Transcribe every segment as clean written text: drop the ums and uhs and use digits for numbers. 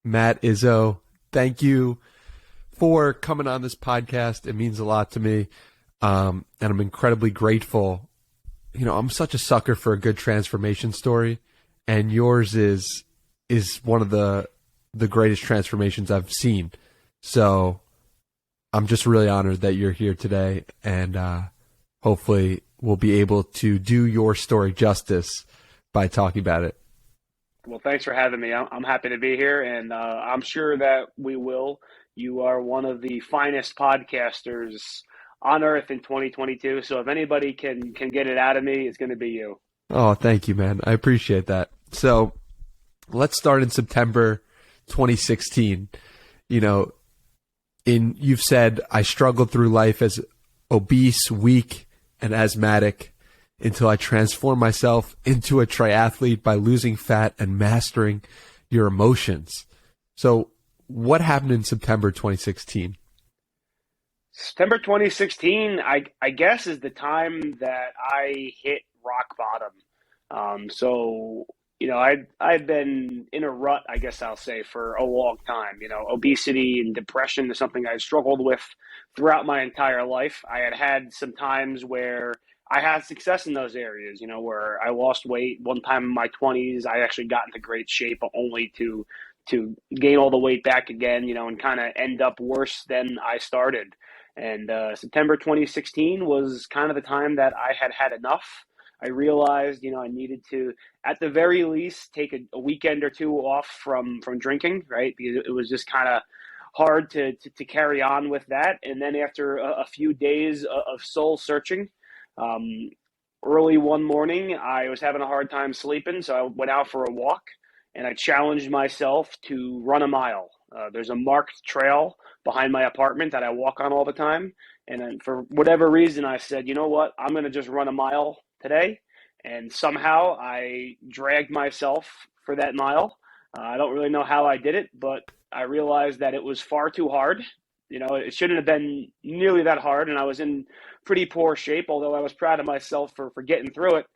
Matt, Izzo, thank you for coming on this podcast. It means a lot to me. And I'm incredibly grateful. I'm such a sucker for a good transformation story, and yours is one of the greatest transformations I've seen. So I'm just really honored that you're here today, and hopefully we'll be able to do your story justice by talking about it. Well, thanks for having me. I'm happy to be here, and I'm sure that we will. You are one of the finest podcasters on earth in 2022. So if anybody can get it out of me, it's going to be you. Oh, thank you, man. I appreciate that. So let's start in September 2016. You've said I struggled through life as obese, weak, and asthmatic until I transformed myself into a triathlete by losing fat and mastering your emotions. So what happened in September 2016? September 2016, I guess, is the time that I hit rock bottom. I've been in a rut, I guess I'll say, for a long time. Obesity and depression is something I struggled with throughout my entire life. I had some times where I had success in those areas, where I lost weight. One time in my 20s, I actually got into great shape only to gain all the weight back again, and kind of end up worse than I started. And September 2016 was kind of the time that I had had enough. I realized, I needed to, at the very least, take a weekend or two off from drinking, right? Because it was just kind of hard to carry on with that. And then after a few days of soul searching, early one morning, I was having a hard time sleeping, so I went out for a walk, and I challenged myself to run a mile. There's a marked trail behind my apartment that I walk on all the time, and then for whatever reason, I said, you know what, I'm going to just run a mile today, and somehow I dragged myself for that mile. I don't really know how I did it, but I realized that it was far too hard. It shouldn't have been nearly that hard, and I was in pretty poor shape, although I was proud of myself for getting through it.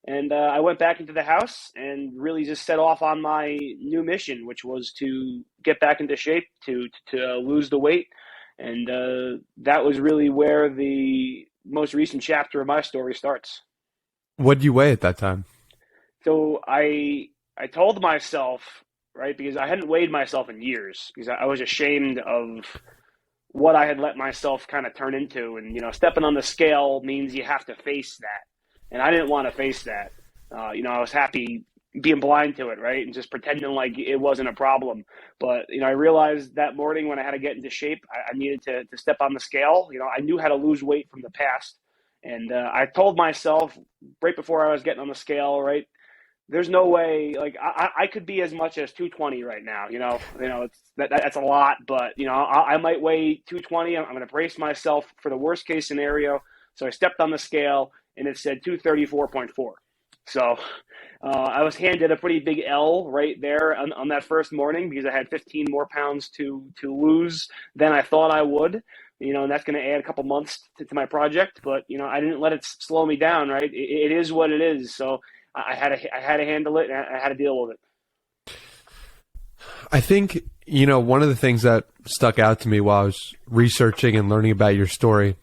And I went back into the house and really just set off on my new mission, which was to get back into shape, to lose the weight. And that was really where the most recent chapter of my story starts. What did you weigh at that time? So I told myself, right, because I hadn't weighed myself in years, because I was ashamed of what I had let myself kind of turn into. And, stepping on the scale means you have to face that. And I didn't want to face that. I was happy being blind to it, right? And just pretending like it wasn't a problem. But, I realized that morning when I had to get into shape, I needed to step on the scale. I knew how to lose weight from the past. And I told myself right before I was getting on the scale, right, there's no way, like, I could be as much as 220 right now. That's a lot, but I might weigh 220. I'm going to brace myself for the worst case scenario. So I stepped on the scale, and it said 234.4. So I was handed a pretty big L right there on that first morning, because I had 15 more pounds to lose than I thought I would. And that's going to add a couple months to my project. But I didn't let it slow me down. Right, it is what it is. So I had to handle it, and I had to deal with it. I think, one of the things that stuck out to me while I was researching and learning about your story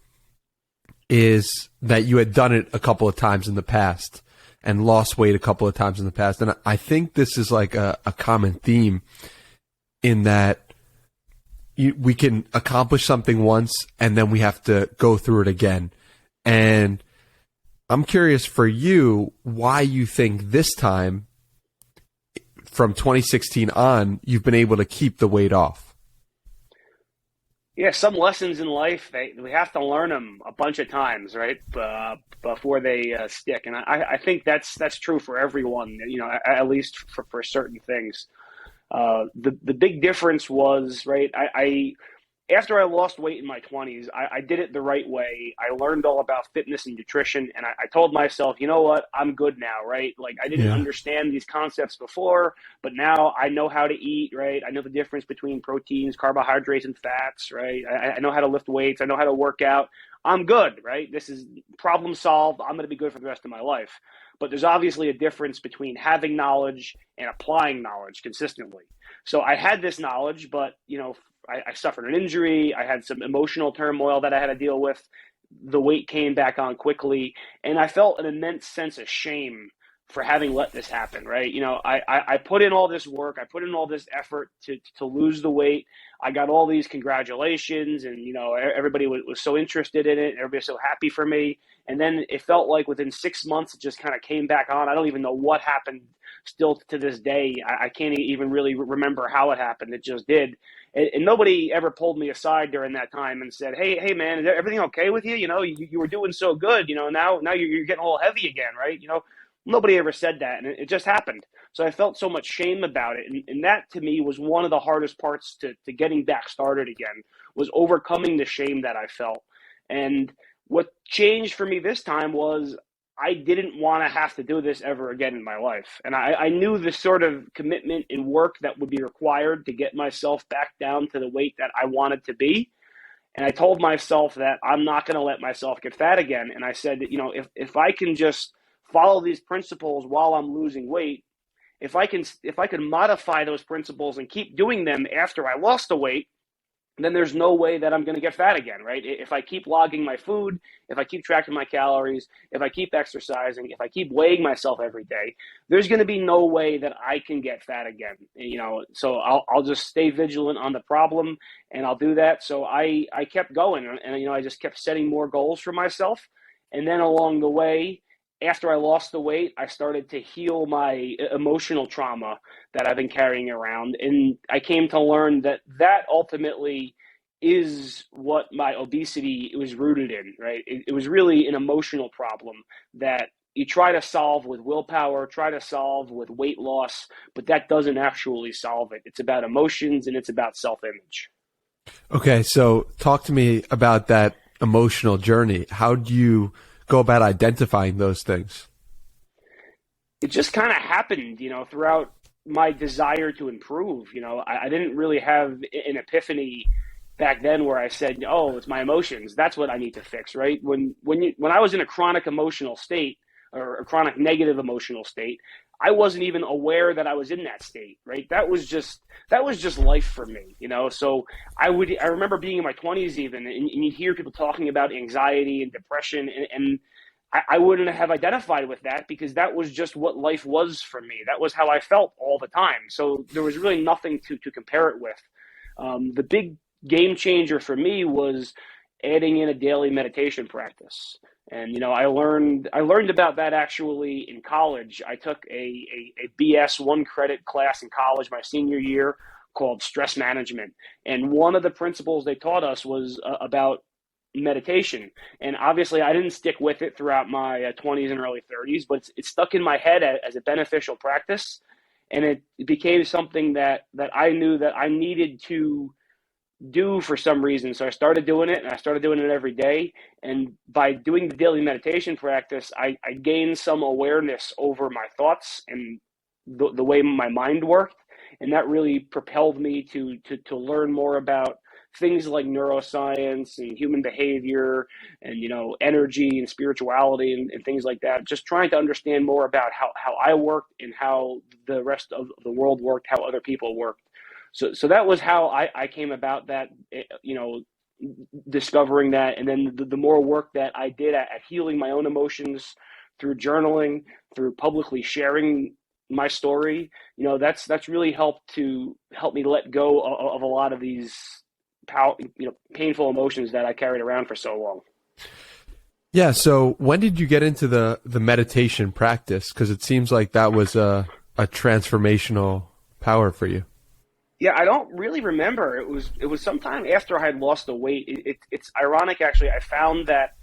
is that you had done it a couple of times in the past and lost weight a couple of times in the past. And I think this is like a common theme in that we can accomplish something once and then we have to go through it again. And I'm curious for you why you think this time, from 2016 on, you've been able to keep the weight off. Yeah, some lessons in life, we have to learn them a bunch of times, right? Before they stick. And I think that's true for everyone, at least for certain things. The big difference was, right, I after I lost weight in my 20s, I did it the right way. I learned all about fitness and nutrition, and I told myself, you know what, I'm good now, right? Like, I didn't understand these concepts before, but now I know how to eat, right? I know the difference between proteins, carbohydrates, and fats, right? I know how to lift weights. I know how to work out. I'm good, right? This is problem solved. I'm going to be good for the rest of my life. But there's obviously a difference between having knowledge and applying knowledge consistently. So I had this knowledge, but, I suffered an injury. I had some emotional turmoil that I had to deal with. The weight came back on quickly, and I felt an immense sense of shame for having let this happen, right? I put in all this work, I put in all this effort to lose the weight. I got all these congratulations, and everybody was so interested in it, and everybody was so happy for me. And then it felt like within 6 months, it just kind of came back on. I don't even know what happened. Still to this day, I can't even really remember how it happened. It just did. And nobody ever pulled me aside during that time and said, hey, man, is everything okay with you? You were doing so good. Now you're getting a little heavy again, right? Nobody ever said that, and it just happened. So I felt so much shame about it, and that to me was one of the hardest parts to getting back started again, was overcoming the shame that I felt. And what changed for me this time was I didn't want to have to do this ever again in my life. And I knew the sort of commitment and work that would be required to get myself back down to the weight that I wanted to be. And I told myself that I'm not going to let myself get fat again. And I said that, if I can just follow these principles while I'm losing weight, if I can modify those principles and keep doing them after I lost the weight, then there's no way that I'm going to get fat again, right? If I keep logging my food, if I keep tracking my calories, if I keep exercising, if I keep weighing myself every day, there's going to be no way that I can get fat again. So I'll just stay vigilant on the problem, and I'll do that. So I kept going, and I just kept setting more goals for myself. And then along the way, after I lost the weight, I started to heal my emotional trauma that I've been carrying around. And I came to learn that ultimately is what my obesity was rooted in, right? It was really an emotional problem that you try to solve with willpower, try to solve with weight loss, but that doesn't actually solve it. It's about emotions, and it's about self-image. Okay, so talk to me about that emotional journey. How do you go about identifying those things? It just kind of happened, throughout my desire to improve. I didn't really have an epiphany back then where I said, oh, it's my emotions. That's what I need to fix, right? When I was in a chronic emotional state, or a chronic negative emotional state, I wasn't even aware that I was in that state, right? That was just life for me, So I remember being in my 20s even, and you'd hear people talking about anxiety and depression, and I wouldn't have identified with that because that was just what life was for me. That was how I felt all the time. So there was really nothing to compare it with. The big game changer for me was adding in a daily meditation practice. And, I learned about that actually in college. I took a BS 1-credit class in college my senior year called stress management. And one of the principles they taught us was about meditation. And obviously I didn't stick with it throughout my 20s and early 30s, but it stuck in my head as a beneficial practice. And it became something that I knew that I needed to do for some reason. So I started doing it, and I started doing it every day. And by doing the daily meditation practice, I gained some awareness over my thoughts and the way my mind worked. And that really propelled me to learn more about things like neuroscience and human behavior and, energy and spirituality and things like that. Just trying to understand more about how I worked and how the rest of the world worked, how other people worked. So that was how I came about that, discovering that. And then the more work that I did at healing my own emotions through journaling, through publicly sharing my story, that's really helped me let go of a lot of these painful emotions that I carried around for so long. Yeah. So when did you get into the meditation practice? Because it seems like that was a transformational power for you. Yeah, I don't really remember. It was sometime after I had lost the weight. It's ironic, actually. I found that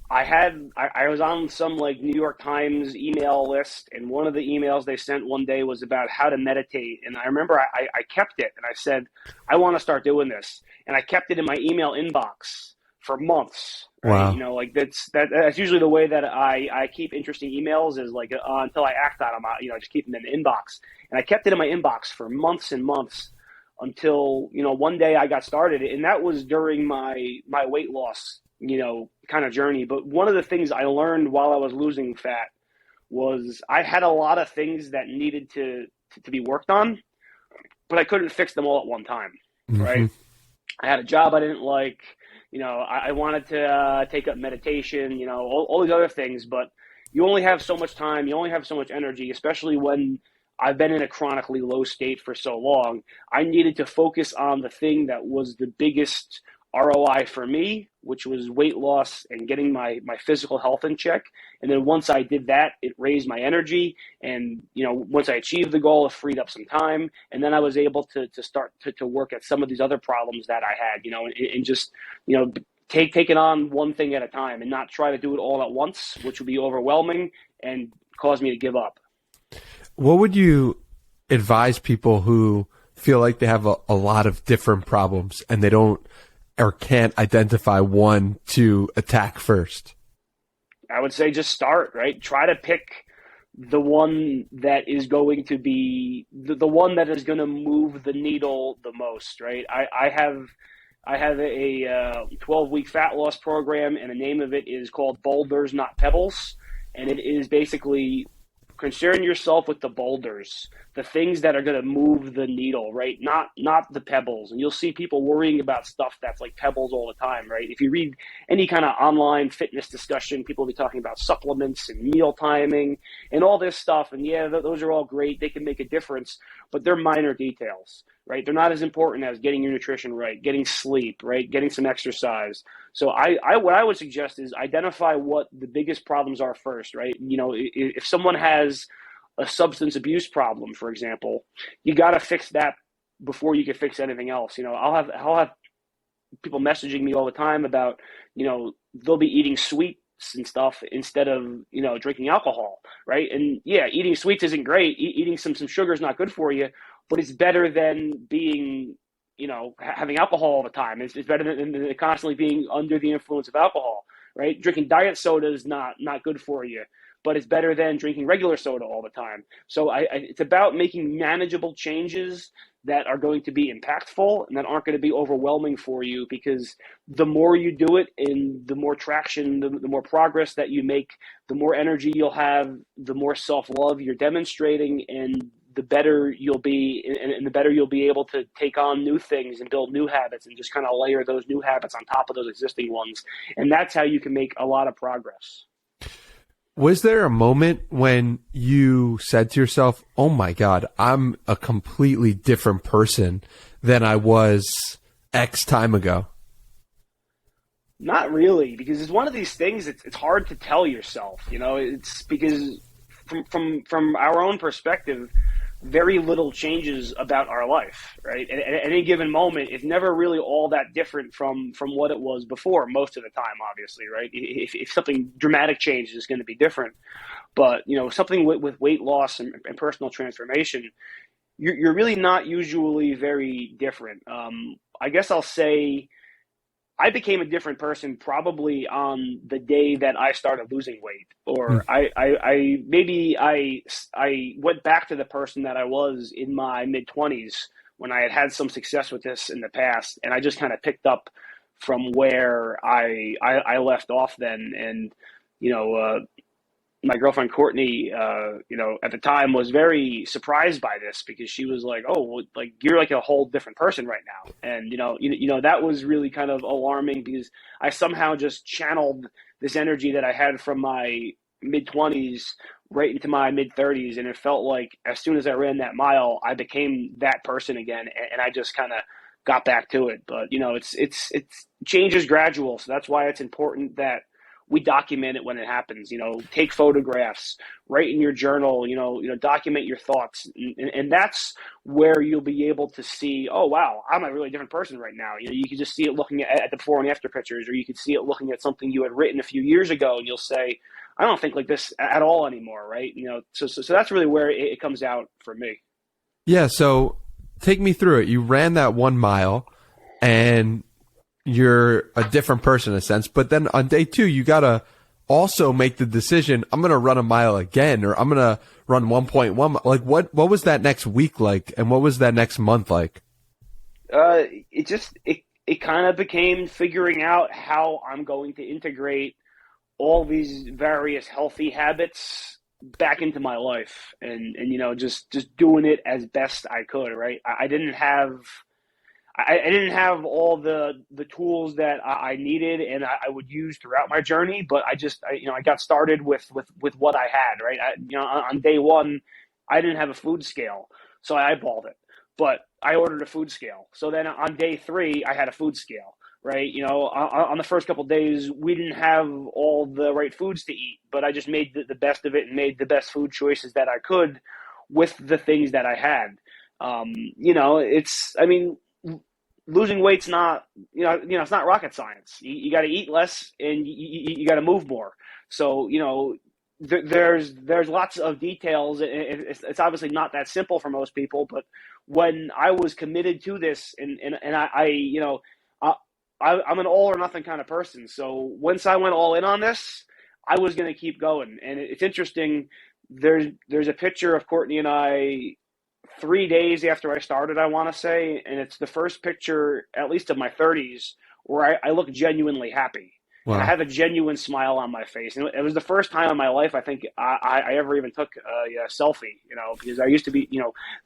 I was on some New York Times email list, and one of the emails they sent one day was about how to meditate. And I remember I kept it, and I said, I want to start doing this. And I kept it in my email inbox for months. Right? Wow. That's usually the way that I keep interesting emails is until I act on them, I just keep them in the inbox. And I kept it in my inbox for months and months until, one day I got started. And that was during my weight loss kind of journey. But one of the things I learned while I was losing fat was I had a lot of things that needed to be worked on, but I couldn't fix them all at one time, right? I had a job I didn't like. I wanted to take up meditation, all these other things, but you only have so much time. You only have so much energy, especially when I've been in a chronically low state for so long. I needed to focus on the thing that was the biggest ROI for me, which was weight loss and getting my physical health in check. And then once I did that, it raised my energy. And, once I achieved the goal, it freed up some time. And then I was able to start to work at some of these other problems that I had, and just, taking on one thing at a time and not try to do it all at once, which would be overwhelming and cause me to give up. What would you advise people who feel like they have a lot of different problems and they don't or can't identify one to attack first? I would say just start, right? Try to pick the one that is going to be the one that is going to move the needle the most, right? I have a 12-week fat loss program, and the name of it is called Boulders, Not Pebbles. And it is basically concern yourself with the boulders, the things that are going to move the needle, right? Not the pebbles. And you'll see people worrying about stuff that's like pebbles all the time, right? If you read any kind of online fitness discussion, people will be talking about supplements and meal timing and all this stuff. And yeah, those are all great. They can make a difference, but they're minor details, right? They're not as important as getting your nutrition right, getting sleep, right? Getting some exercise. So what I would suggest is identify what the biggest problems are first, right? If someone has a substance abuse problem, for example, you got to fix that before you can fix anything else. I'll have people messaging me all the time about, they'll be eating sweets and stuff instead of, drinking alcohol, right? And yeah, eating sweets isn't great. Eating some sugar is not good for you, but it's better than being, having alcohol all the time. It's better than constantly being under the influence of alcohol, right? Drinking diet soda is not good for you, but it's better than drinking regular soda all the time. So it's about making manageable changes that are going to be impactful and that aren't going to be overwhelming for you, because the more you do it and the more traction, the more progress that you make, the more energy you'll have, the more self-love you're demonstrating, and the better you'll be, and the better you'll be able to take on new things and build new habits and just kind of layer those new habits on top of those existing ones. And that's how you can make a lot of progress. Was there a moment when you said to yourself, oh my God, I'm a completely different person than I was X time ago? Not really, because it's one of these things, it's hard to tell yourself, it's because from our own perspective, very little changes about our life, right? At any given moment, it's never really all that different from what it was before, most of the time, obviously, right? If something dramatic changes, it's going to be different. But, something with weight loss and personal transformation, you're really not usually very different. I guess I'll say I became a different person probably on the day that I started losing weight, or I went back to the person that I was in my mid-20s when I had some success with this in the past, and I just kind of picked up from where I left off then. And my girlfriend Courtney, at the time was very surprised by this, because she was like, "Oh, well, like you're like a whole different person right now." And that was really kind of alarming, because I somehow just channeled this energy that I had from my mid-20s right into my mid-30s, and it felt like as soon as I ran that mile, I became that person again, and I just kind of got back to it. But it's change is gradual, so that's why it's important that we document it when it happens. Take photographs, write in your journal, document your thoughts. And that's where you'll be able to see, oh, wow, I'm a really different person right now. You can just see it looking at the before and after pictures, or you can see it looking at something you had written a few years ago, and you'll say, I don't think like this at all anymore, right? So that's really where it comes out for me. Yeah, so take me through it. You ran that 1 mile, and you're a different person in a sense, but then on day 2, you got to also make the decision, I'm going to run a mile again, or I'm going to run 1.1. Like what was that next week like? And what was that next month like? It it kind of became figuring out how I'm going to integrate all these various healthy habits back into my life, and just doing it as best I could. Right. I didn't have all the tools that I needed and I would use throughout my journey, but I got started with what I had, right? On day one, I didn't have a food scale, so I eyeballed it, but I ordered a food scale. So then on day three, I had a food scale, right? On the first couple of days, we didn't have all the right foods to eat, but I just made the best of it and made the best food choices that I could with the things that I had. Losing weight's not, it's not rocket science. You got to eat less and you got to move more. So, there's lots of details. It's obviously not that simple for most people, but when I was committed to this and I'm an all or nothing kind of person. So once I went all in on this, I was going to keep going. And it's interesting. There's a picture of Courtney and I 3 days after I started, I want to say, and it's the first picture, at least of my 30s, where I look genuinely happy. Wow. And I have a genuine smile on my face. And it was the first time in my life, I think, I ever even took a selfie, because I used to be,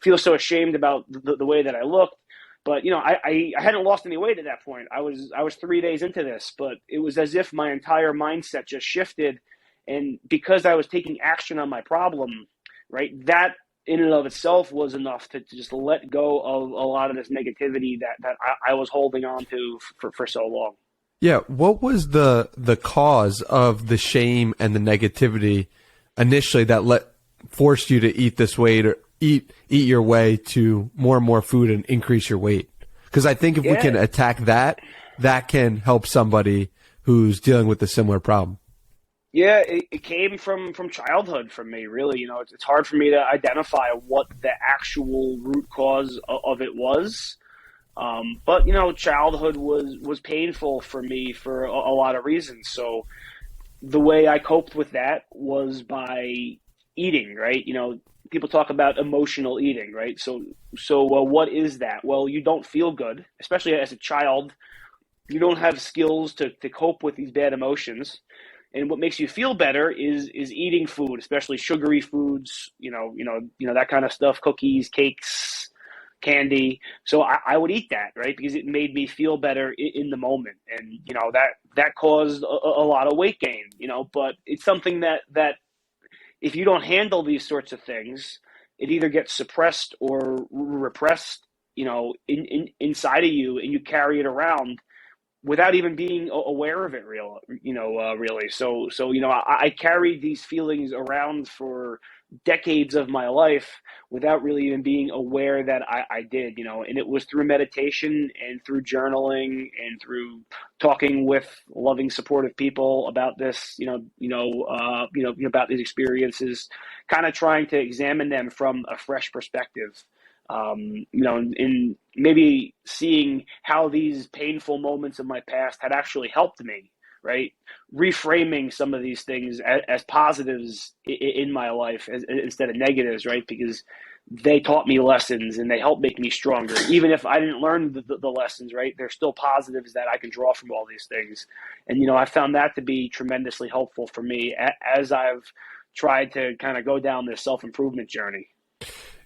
feel so ashamed about the way that I looked. But, I hadn't lost any weight at that point. I was 3 days into this, but it was as if my entire mindset just shifted. And because I was taking action on my problem, right, that in and of itself was enough to just let go of a lot of this negativity that I was holding on to for so long. Yeah. What was the cause of the shame and the negativity initially that forced you to eat this weight or eat your way to more and more food and increase your weight? Because I think if we can attack that can help somebody who's dealing with a similar problem. Yeah, it came from childhood for me, really. It's hard for me to identify what the actual root cause of it was. But childhood was painful for me for a lot of reasons. So the way I coped with that was by eating, right? People talk about emotional eating, right? So what is that? Well, you don't feel good, especially as a child. You don't have skills to cope with these bad emotions. And what makes you feel better is eating food, especially sugary foods, that kind of stuff, cookies, cakes, candy. So I would eat that, right? Because it made me feel better in the moment. And, that caused a lot of weight gain, but it's something that if you don't handle these sorts of things, it either gets suppressed or repressed, inside of you, and you carry it around without even being aware of it, really. So I carried these feelings around for decades of my life without really even being aware that I did, and it was through meditation and through journaling and through talking with loving, supportive people about this, about these experiences, kind of trying to examine them from a fresh perspective. In maybe seeing how these painful moments of my past had actually helped me, right? Reframing some of these things as positives in my life instead of negatives, right? Because they taught me lessons and they helped make me stronger. Even if I didn't learn the lessons, right? There's still positives that I can draw from all these things. And, I found that to be tremendously helpful for me as I've tried to kind of go down this self-improvement journey.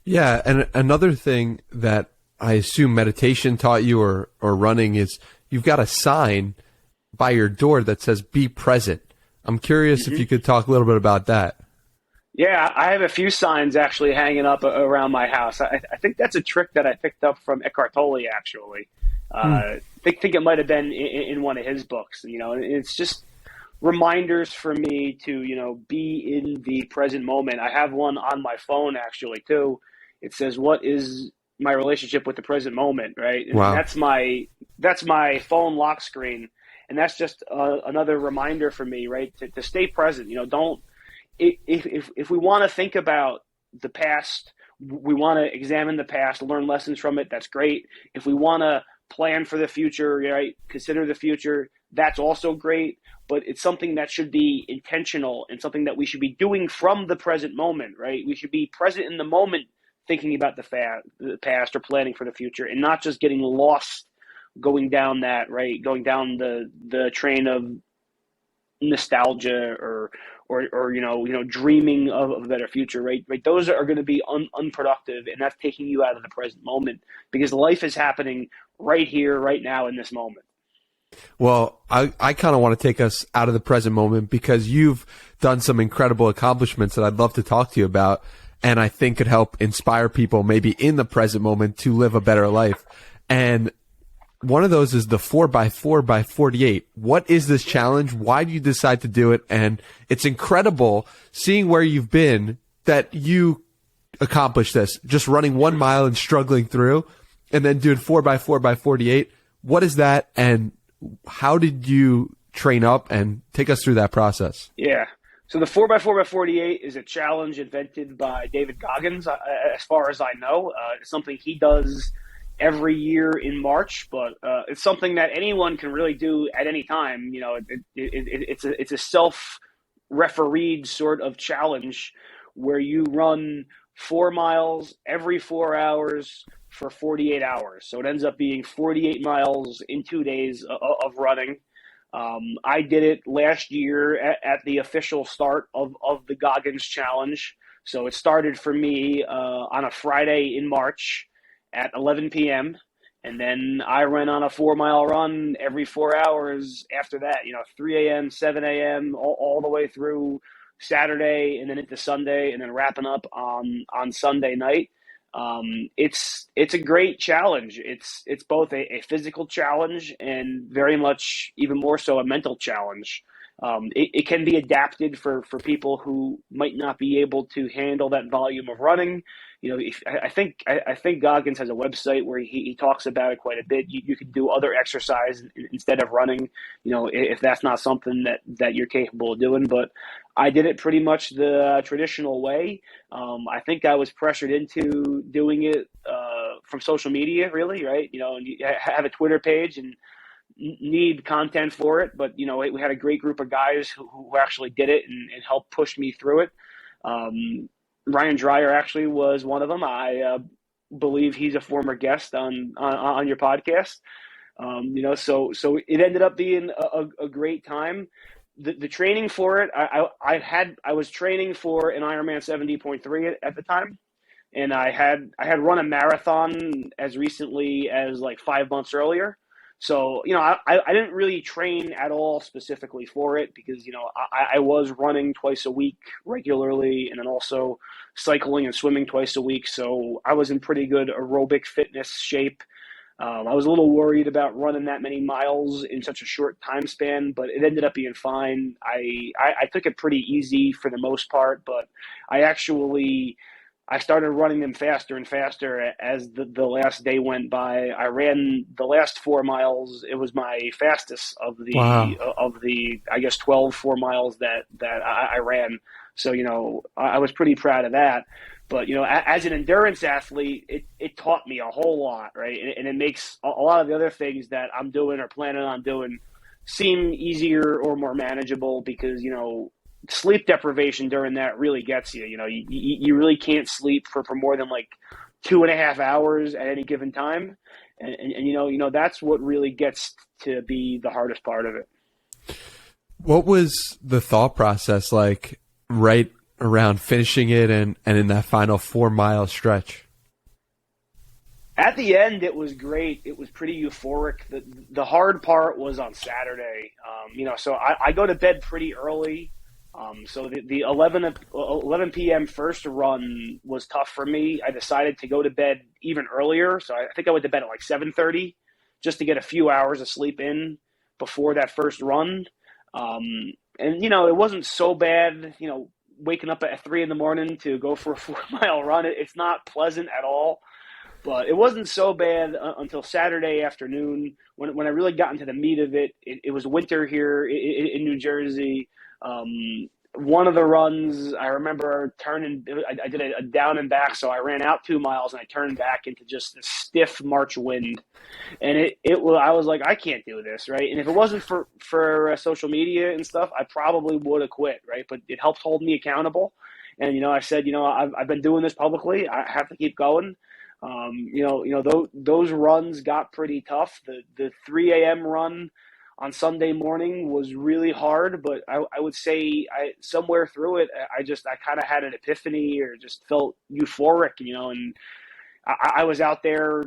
Yeah, and another thing that I assume meditation taught you or running is you've got a sign by your door that says "Be present." I'm curious if you could talk a little bit about that. Yeah, I have a few signs actually hanging up around my house. I think that's a trick that I picked up from Eckhart Tolle, actually. I think it might have been in one of his books. It's just reminders for me to, be in the present moment. I have one on my phone, actually, too. It says, "What is my relationship with the present moment?" Right? And wow. That's my phone lock screen. And that's just another reminder for me, right? To stay present. If we want to think about the past, we want to examine the past, learn lessons from it, that's great. If we want to plan for the future, right, consider the future, that's also great. But it's something that should be intentional and something that we should be doing from the present moment, right? We should be present in the moment, thinking about the past or planning for the future, and not just getting lost going down that, right, going down the train of nostalgia or dreaming of a better future, right? Those are going to be unproductive, and that's taking you out of the present moment, because life is happening right here, right now, in this moment. Well, I kind of want to take us out of the present moment, because you've done some incredible accomplishments that I'd love to talk to you about, and I think could help inspire people maybe in the present moment to live a better life. And one of those is the 4x4x48. What is this challenge? Why do you decide to do it? And it's incredible seeing where you've been that you accomplished this, just running 1 mile and struggling through, and then doing 4x4x48. What is that? And how did you train up, and take us through that process? Yeah. So the 4x4x48 is a challenge invented by David Goggins, as far as I know. It's something he does every year in March, but it's something that anyone can really do at any time. It's a self-refereed sort of challenge where you run 4 miles every 4 hours for 48 hours. So it ends up being 48 miles in 2 days of running. I did it last year at the official start of the Goggins challenge. So it started for me on a Friday in March at 11 p.m. And then I ran on a 4 mile run every 4 hours after that, 3 a.m., 7 a.m., all the way through Saturday and then into Sunday, and then wrapping up on Sunday night. It's a great challenge. It's both a physical challenge and very much, even more so, a mental challenge. It can be adapted for people who might not be able to handle that volume of running. I think Goggins has a website where he talks about it quite a bit. You can do other exercise instead of running, if that's not something that you're capable of doing. But I did it pretty much the traditional way. I think I was pressured into doing it from social media, really, right? And you have a Twitter page and need content for it, but we had a great group of guys who actually did it and helped push me through it. Ryan Dreyer actually was one of them. I believe he's a former guest on your podcast. So it ended up being a great time. The training for it, I was training for an Ironman 70.3 at the time, and I had run a marathon as recently as like 5 months earlier. So, I didn't really train at all specifically for it, because, I was running twice a week regularly, and then also cycling and swimming twice a week. So I was in pretty good aerobic fitness shape. I was a little worried about running that many miles in such a short time span, but it ended up being fine. I took it pretty easy for the most part, but I started running them faster and faster as the last day went by. I ran the last 4 miles. It was my fastest of the I guess 12 4 miles that I ran. So, I was pretty proud of that. But, as an endurance athlete, it taught me a whole lot, right? And it makes a lot of the other things that I'm doing or planning on doing seem easier or more manageable, because, sleep deprivation during that really gets you. You really can't sleep for more than like 2.5 hours at any given time, and that's what really gets to be the hardest part of it. What was the thought process like right around finishing it and in that final 4 mile stretch? At the end, it was great. It was pretty euphoric. The hard part was on Saturday. So I go to bed pretty early. So the 11 p.m. first run was tough for me. I decided to go to bed even earlier. So I think I went to bed at like 7:30 just to get a few hours of sleep in before that first run. And, it wasn't so bad, waking up at 3 a.m. to go for a 4 mile run. It's not pleasant at all, but it wasn't so bad until Saturday afternoon when I really got into the meat of it. It was winter here in New Jersey. One of the runs, I remember I did a down and back, so I ran out 2 miles and I turned back into just this stiff March wind, and I was like, I can't do this, right? And if it wasn't for social media and stuff, I probably would have quit, right? But it helped hold me accountable, and I said, I've been doing this publicly, I have to keep going. Those runs got pretty tough. The 3 a.m. run on Sunday morning was really hard, but I would say somewhere through it, I kind of had an epiphany or just felt euphoric, and I was out there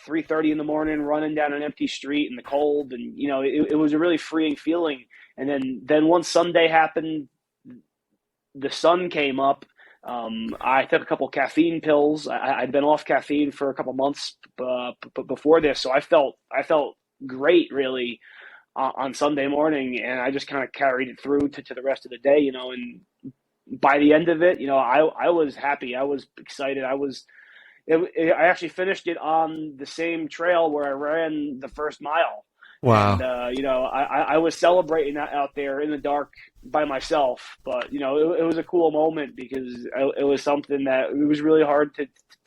3:30 in the morning running down an empty street in the cold, and it was a really freeing feeling. And then once Sunday happened, the sun came up. I took a couple caffeine pills. I'd been off caffeine for a couple months before this, so I felt great really on Sunday morning, and I just kind of carried it through to the rest of the day, and by the end of it, I was happy. I was excited. I actually finished it on the same trail where I ran the first mile. Wow. And, I was celebrating that out there in the dark by myself, but, it was a cool moment because it was something that it was really hard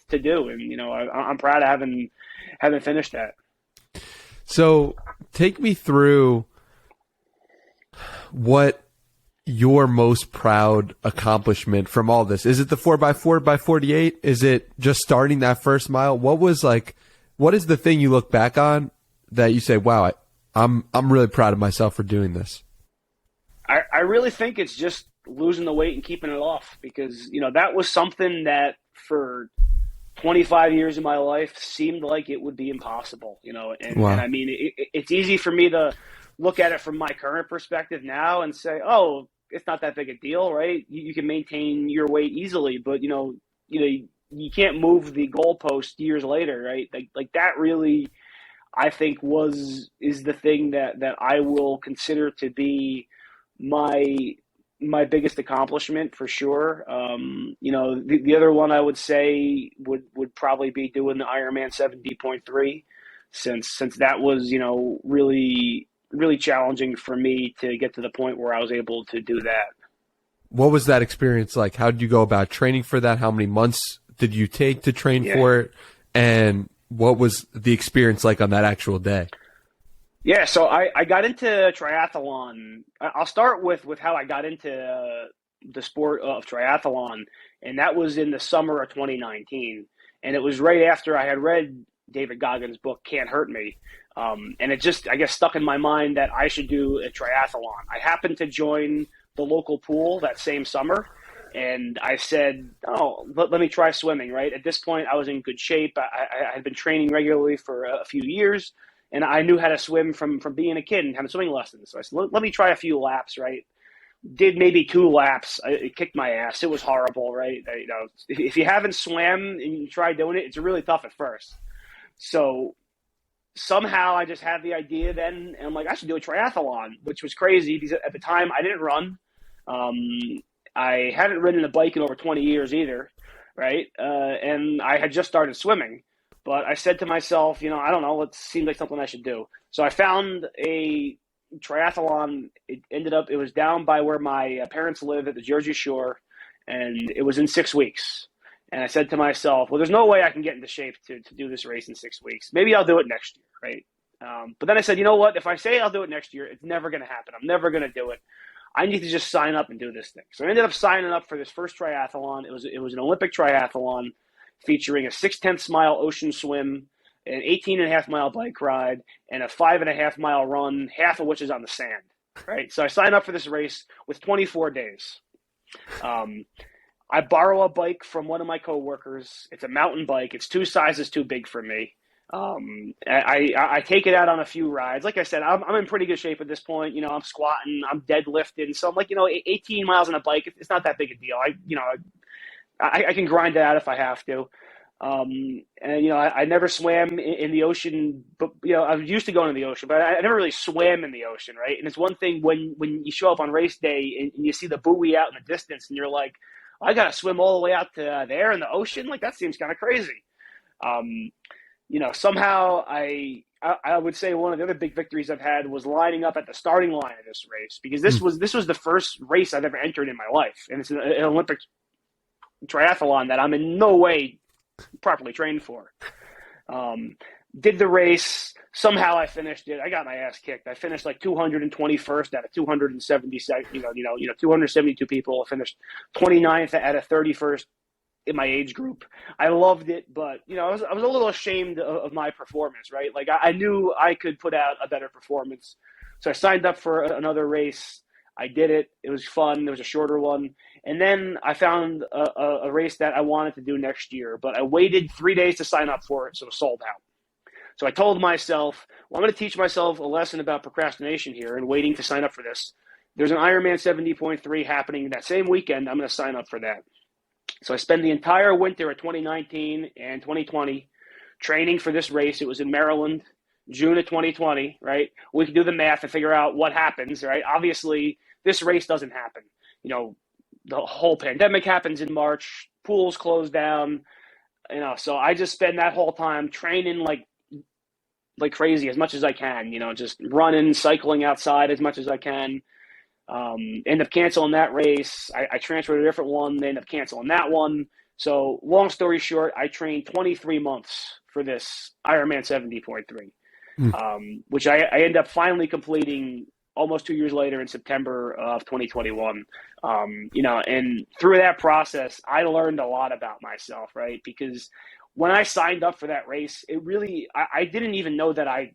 to do. And, I'm proud of having finished that. So take me through what your most proud accomplishment from all this. Is it the 4x4 by 48? Is it just starting that first mile? What is the thing you look back on that you say, wow, I'm really proud of myself for doing this? I really think it's just losing the weight and keeping it off, because, that was something that for 25 years of my life seemed like it would be impossible, Wow. And I mean, it's easy for me to look at it from my current perspective now and say, oh, it's not that big a deal, right? You can maintain your weight easily, but, you can't move the goalpost years later, right? Like that really, I think is the thing that I will consider to be my biggest accomplishment for sure. The other one I would say would probably be doing the Ironman 70.3, since that was, really, really challenging for me to get to the point where I was able to do that. What was that experience like? How did you go about training for that? How many months did you take to train for it? And what was the experience like on that actual day? Yeah, so I got into triathlon. I'll start with how I got into the sport of triathlon, and that was in the summer of 2019. And it was right after I had read David Goggins' book, Can't Hurt Me. And it just, I guess, stuck in my mind that I should do a triathlon. I happened to join the local pool that same summer, and I said, let me try swimming, right? At this point, I was in good shape. I had been training regularly for a few years, and I knew how to swim from being a kid and having swimming lessons. So I said, let me try a few laps, right? Did maybe 2 laps. It kicked my ass. It was horrible, right? If you haven't swam and you try doing it, it's really tough at first. So somehow I just had the idea then, and I'm like, I should do a triathlon, which was crazy because at the time I didn't run. I hadn't ridden a bike in over 20 years either, right? And I had just started swimming. But I said to myself, I don't know, it seemed like something I should do. So I found a triathlon. It was down by where my parents live at the Jersey Shore, and it was in 6 weeks. And I said to myself, well, there's no way I can get into shape to do this race in 6 weeks. Maybe I'll do it next year, right? But then I said, you know what? If I say I'll do it next year, it's never going to happen. I'm never going to do it. I need to just sign up and do this thing. So I ended up signing up for this first triathlon. It was an Olympic triathlon featuring a 6/10 mile ocean swim, an 18.5-mile bike ride, and a 5.5-mile run, half of which is on the sand, right? So I signed up for this race with 24 days. I borrow a bike from one of my coworkers. It's a mountain bike. It's 2 sizes too big for me. I take it out on a few rides. Like I said, I'm in pretty good shape at this point. I'm squatting, I'm deadlifting. So I'm like, 18 miles on a bike, it's not that big a deal. I can grind it out if I have to. I never swam in the ocean, but, I was used to going in the ocean, but I never really swam in the ocean, right? And it's one thing when you show up on race day and you see the buoy out in the distance and you're like, I got to swim all the way out to there in the ocean? Like, that seems kind of crazy. Somehow I would say one of the other big victories I've had was lining up at the starting line of this race, because this was the first race I've ever entered in my life. And it's an Olympic triathlon that I'm in no way properly trained for. Did the race. Somehow I finished it. I got my ass kicked. I finished like 221st out of 270, 272 people. I finished 29th out of 31st in my age group. I loved it, but I was a little ashamed of my performance, right? Like I knew I could put out a better performance. So I signed up for another race. I did it. It was fun. It was a shorter one. And then I found a race that I wanted to do next year, but I waited 3 days to sign up for it, so it was sold out. So I told myself, well, I'm going to teach myself a lesson about procrastination here and waiting to sign up for this. There's an Ironman 70.3 happening that same weekend. I'm going to sign up for that. So I spent the entire winter of 2019 and 2020 training for this race. It was in Maryland, June of 2020, right? We can do the math and figure out what happens, right? Obviously, this race doesn't happen. The whole pandemic happens in March, pools close down, so I just spend that whole time training like crazy as much as I can, just running, cycling outside as much as I can. End up canceling that race. I transferred to a different one. They end up canceling that one. So long story short, I trained 23 months for this Ironman 70.3, which I end up finally completing almost 2 years later in September of 2021. And through that process, I learned a lot about myself, right? Because when I signed up for that race, it really, I didn't even know that I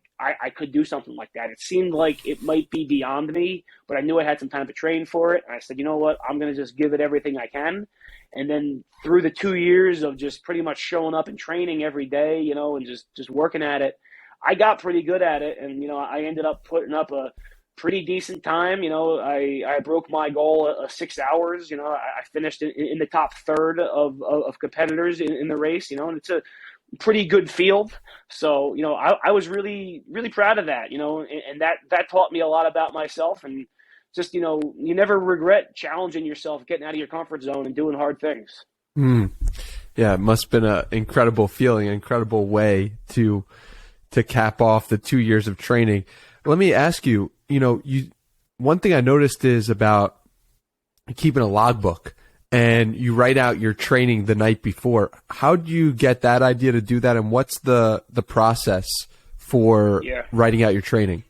could do something like that. It seemed like it might be beyond me, but I knew I had some time to train for it. And I said, you know what, I'm going to just give it everything I can. And then through the 2 years of just pretty much showing up and training every day, and just working at it, I got pretty good at it. And, I ended up putting up a pretty decent time. I broke my goal of 6 hours. I finished in the top third of competitors in the race, and it's a pretty good field. So, I was really, really proud of that, and that taught me a lot about myself. And just, you never regret challenging yourself, getting out of your comfort zone and doing hard things. Yeah, it must have been an incredible feeling, an incredible way to cap off the 2 years of training. Let me ask you, one thing I noticed is about keeping a logbook, and you write out your training the night before. How do you get that idea to do that, and what's the process for writing out your training?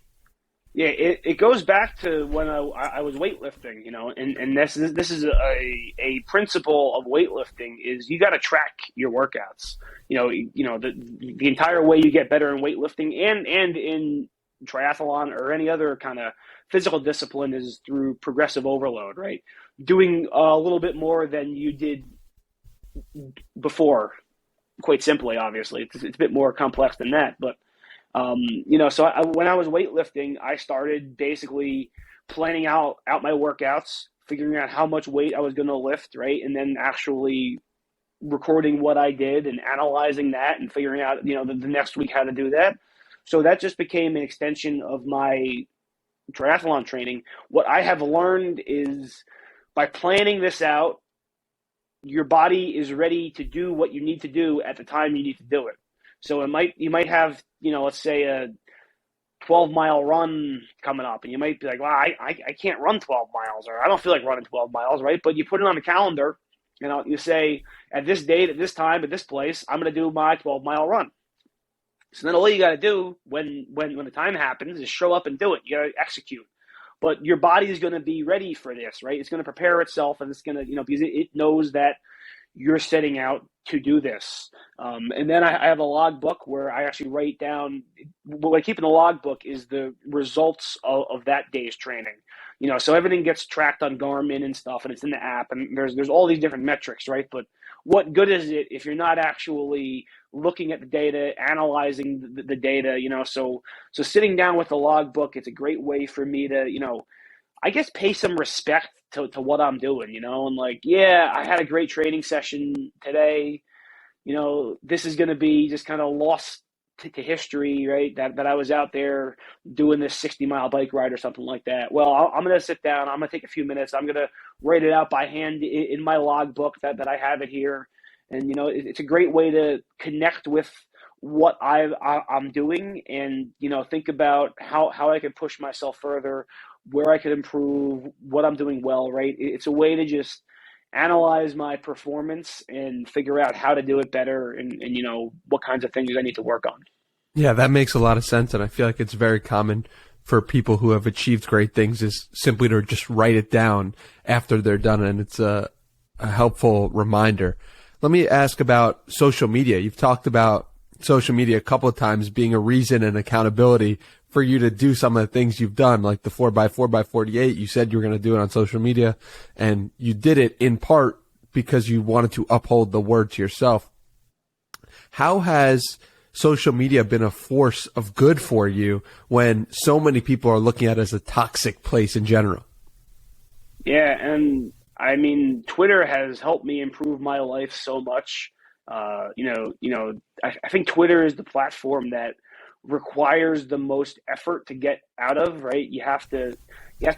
Yeah, it goes back to when I was weightlifting, and this is a principle of weightlifting is you got to track your workouts. The entire way you get better in weightlifting and in triathlon or any other kind of physical discipline is through progressive overload, right? Doing a little bit more than you did before, quite simply, obviously. It's a bit more complex than that. But, so when I was weightlifting, I started basically planning out my workouts, figuring out how much weight I was going to lift, right? And then actually recording what I did and analyzing that and figuring out, the next week how to do that. So that just became an extension of my triathlon training. What I have learned is by planning this out, your body is ready to do what you need to do at the time you need to do it. So you might have, let's say a 12-mile run coming up, and you might be like, well, I can't run 12 miles, or I don't feel like running 12 miles, right? But you put it on the calendar, you say, at this date, at this time, at this place, I'm going to do my 12-mile run. So then all you got to do when the time happens is show up and do it. You got to execute. But your body is going to be ready for this, right? It's going to prepare itself, and it's going to, because it knows that you're setting out to do this. And then I have a logbook where I actually write down, what I keep in the logbook is the results of that day's training. So everything gets tracked on Garmin and stuff, and it's in the app, and there's all these different metrics, right? But what good is it if you're not actually looking at the data, analyzing the data, so sitting down with the logbook, it's a great way for me to, I guess pay some respect to what I'm doing, and like, yeah, I had a great training session today. This is going to be just kind of lost to history, right? That I was out there doing this 60-mile bike ride or something like that. Well, I'm going to sit down. I'm going to take a few minutes. I'm going to write it out by hand in my logbook that I have it here. And, it's a great way to connect with what I'm doing and, think about how I can push myself further, where I could improve, what I'm doing well, right? It's a way to just analyze my performance and figure out how to do it better and what kinds of things I need to work on. Yeah, that makes a lot of sense. And I feel like it's very common for people who have achieved great things is simply to just write it down after they're done. And it's a helpful reminder. let me ask about social media. You've talked about social media a couple of times being a reason and accountability for you to do some of the things you've done, like the 4x4x48. You said you were going to do it on social media, and you did it in part because you wanted to uphold the word to yourself. How has social media been a force of good for you when so many people are looking at it as a toxic place in general? Yeah, and I mean, Twitter has helped me improve my life so much. I think Twitter is the platform that requires the most effort to get out of, right? You have to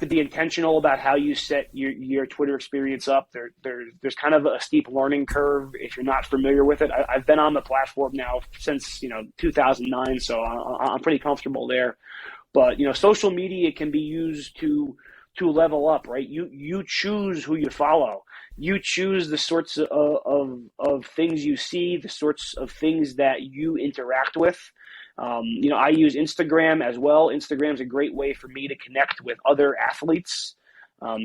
be intentional about how you set your Twitter experience up. There's kind of a steep learning curve if you're not familiar with it. I've been on the platform now since 2009, so I'm pretty comfortable there. But social media can be used to level up, right? You choose who you follow. You choose the sorts of things you see, the sorts of things that you interact with. I use Instagram as well. Instagram's a great way for me to connect with other athletes.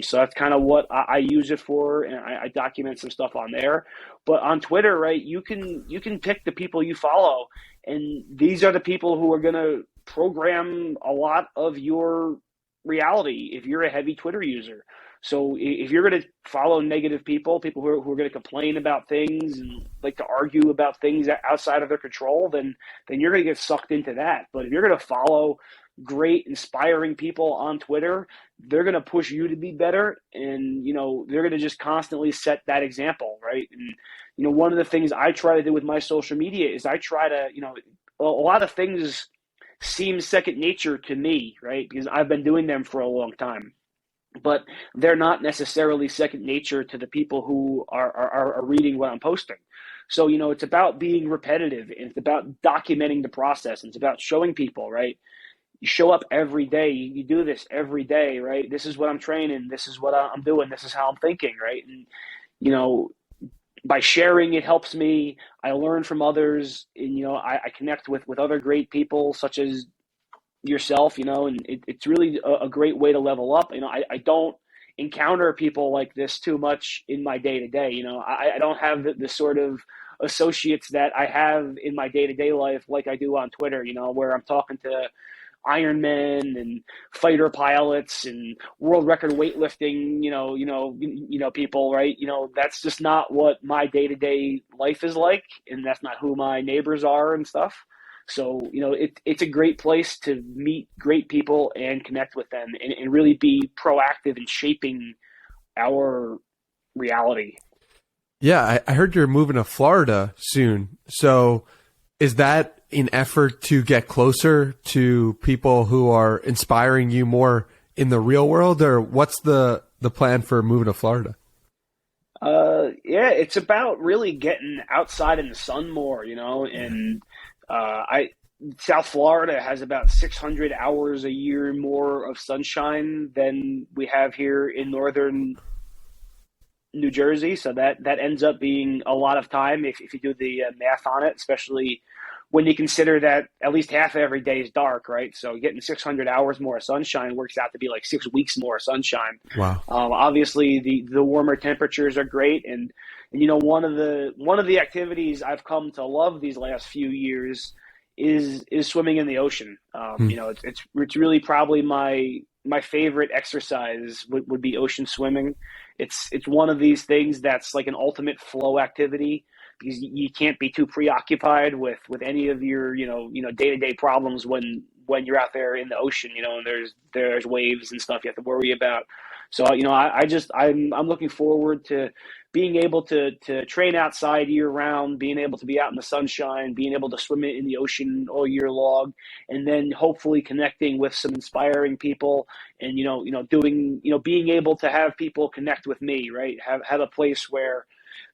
So that's kind of what I use it for, and I document some stuff on there. But on Twitter, right, you can pick the people you follow, and these are the people who are going to program a lot of your reality if you're a heavy Twitter user. So if you're going to follow negative people who are going to complain about things and like to argue about things outside of their control, then you're going to get sucked into that. But if you're going to follow great, inspiring people on Twitter, they're going to push you to be better, and they're going to just constantly set that example, right? And one of the things I try to do with my social media is I try to, a lot of things seem second nature to me, right? Because I've been doing them for a long time. But they're not necessarily second nature to the people who are reading what I'm posting. So, it's about being repetitive, and it's about documenting the process, and it's about showing people, right? You show up every day. You do this every day, right? This is what I'm training. This is what I'm doing. This is how I'm thinking, right? And, by sharing, it helps me. I learn from others, and, I connect with other great people such as yourself, and it's really a great way to level up. I don't encounter people like this too much in my day-to-day. I don't have the sort of associates that I have in my day-to-day life like I do on Twitter, where I'm talking to Ironman and fighter pilots and world record weightlifting, people, right? That's just not what my day-to-day life is like, and that's not who my neighbors are and stuff. So, it's a great place to meet great people and connect with them and really be proactive in shaping our reality. Yeah, I heard you're moving to Florida soon. So is that an effort to get closer to people who are inspiring you more in the real world, or what's the plan for moving to Florida? Yeah, it's about really getting outside in the sun more, and South Florida has about 600 hours a year more of sunshine than we have here in northern New Jersey. So that ends up being a lot of time if you do the math on it, especially when you consider that at least half of every day is dark, right? So getting 600 hours more of sunshine works out to be like 6 weeks more of sunshine. Wow. Obviously, the warmer temperatures are great, and one of the activities I've come to love these last few years is swimming in the ocean. It's really probably my favorite exercise would be ocean swimming. It's one of these things that's like an ultimate flow activity, because you can't be too preoccupied with any of your day-to-day problems when you're out there in the ocean, and there's waves and stuff you have to worry about. So I'm looking forward to being able to train outside year round, being able to be out in the sunshine, being able to swim in the ocean all year long, and then hopefully connecting with some inspiring people, and being able to have people connect with me, right? Have a place where